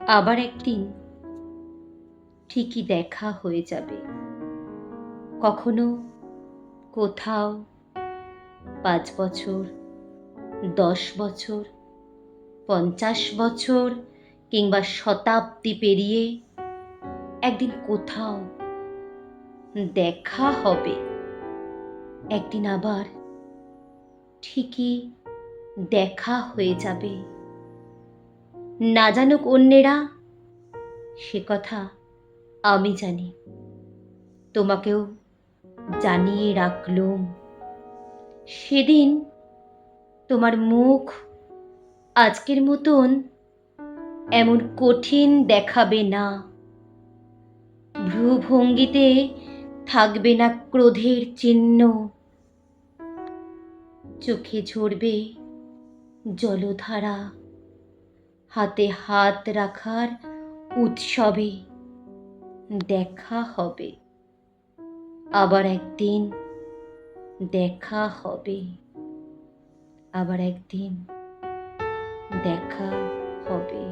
আবার একদিন ঠিকই দেখা হয়ে যাবে, কখনো কোথাও। 5 বছর, 10 বছর, 50 বছর কিংবা শতাব্দী পেরিয়ে একদিন কোথাও দেখা হবে। একদিন আবার ঠিকই দেখা হয়ে যাবে। না জানুক অন্যেরা, সে কথা আমি জানি। তোমাকেও জানিয়ে রাখলুম। সেদিন তোমার মুখ আজকের মতন এমন কঠিন দেখাবে না। ভ্রুভঙ্গিতে থাকবে না ক্রোধের চিহ্ন। চোখে ঝরবে জলধারা, হাতে হাত রাখার উৎসবে দেখা হবে। আবার একদিন দেখা হবে। আবার একদিন দেখা হবে।